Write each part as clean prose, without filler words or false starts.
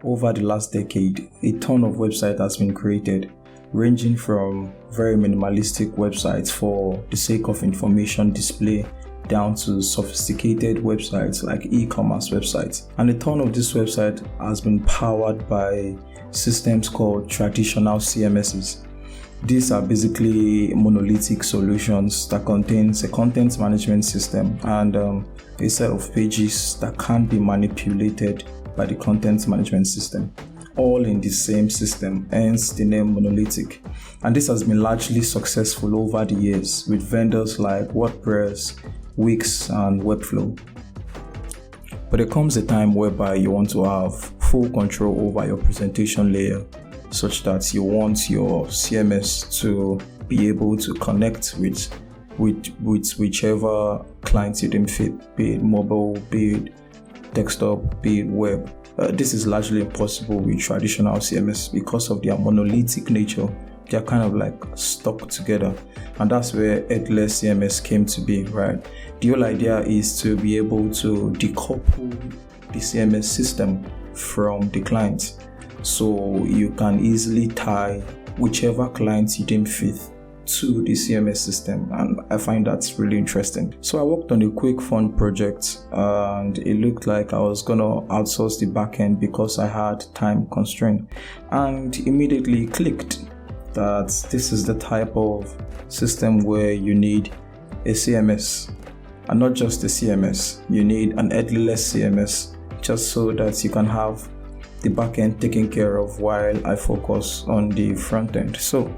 over the last decade, a ton of websites has been created, ranging from very minimalistic websites for the sake of information display down to sophisticated websites like e-commerce websites. And a ton of this website has been powered by systems called traditional CMSs. These are basically monolithic solutions that contains a content management system and a set of pages that can't be manipulated by the content management system, all in the same system, hence the name monolithic. And this has been largely successful over the years with vendors like WordPress, Wix, and Webflow. But there comes a time whereby you want to have full control over your presentation layer, such that you want your CMS to be able to connect with whichever client you deem fit, be it mobile, be it desktop, be it web. This is largely impossible with traditional CMS because of their monolithic nature. They're kind of like stuck together, and that's where Headless CMS came to be, right? The whole idea is to be able to decouple the CMS system from the client, so you can easily tie whichever client you deem fit to the CMS system, and I find that's really interesting. So I worked on a quick fun project, and it looked like I was gonna outsource the backend because I had time constraint, and immediately clicked that this is the type of system where you need a CMS, and not just a CMS, you need an headless CMS, just so that you can have the backend taken care of while I focus on the front end. So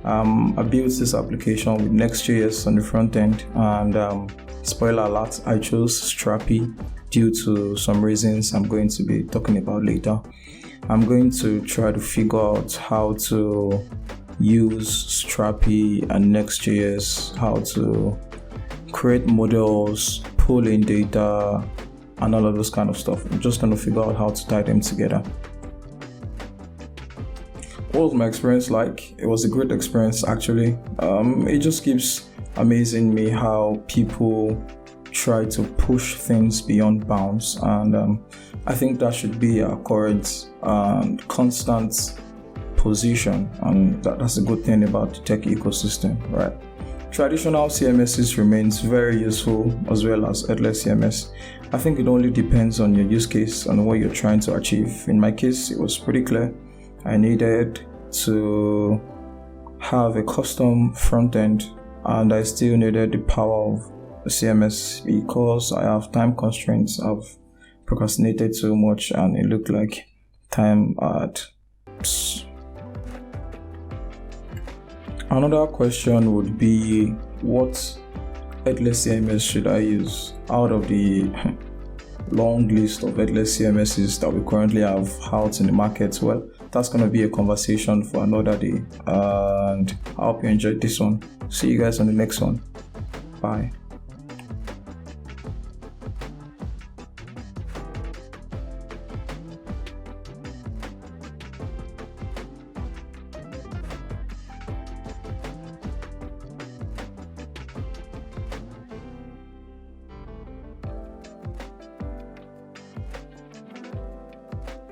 I built this application with Next.js on the front end, and spoiler alert, I chose STRAPI due to some reasons I'm going to be talking about later. I'm going to try to figure out how to use STRAPI and Next.js, how to create models, pull in data, and all of those kind of stuff. I'm just going to figure out how to tie them together. What was my experience like? It was a great experience actually. It just keeps amazing me how people try to push things beyond bounds, and I think that should be our current and constant position, and that's a good thing about the tech ecosystem, right? Traditional CMSs remains very useful, as well as Headless CMS. I think it only depends on your use case and what you're trying to achieve. In my case, it was pretty clear. I needed to have a custom front end, and I still needed the power of a CMS because I have time constraints. I've procrastinated so much, and it looked like time had. Another question would be, what Headless CMS should I use out of the long list of Headless CMSs that we currently have out in the market? Well, that's going to be a conversation for another day, and I hope you enjoyed this one. See you guys on the next one. Bye.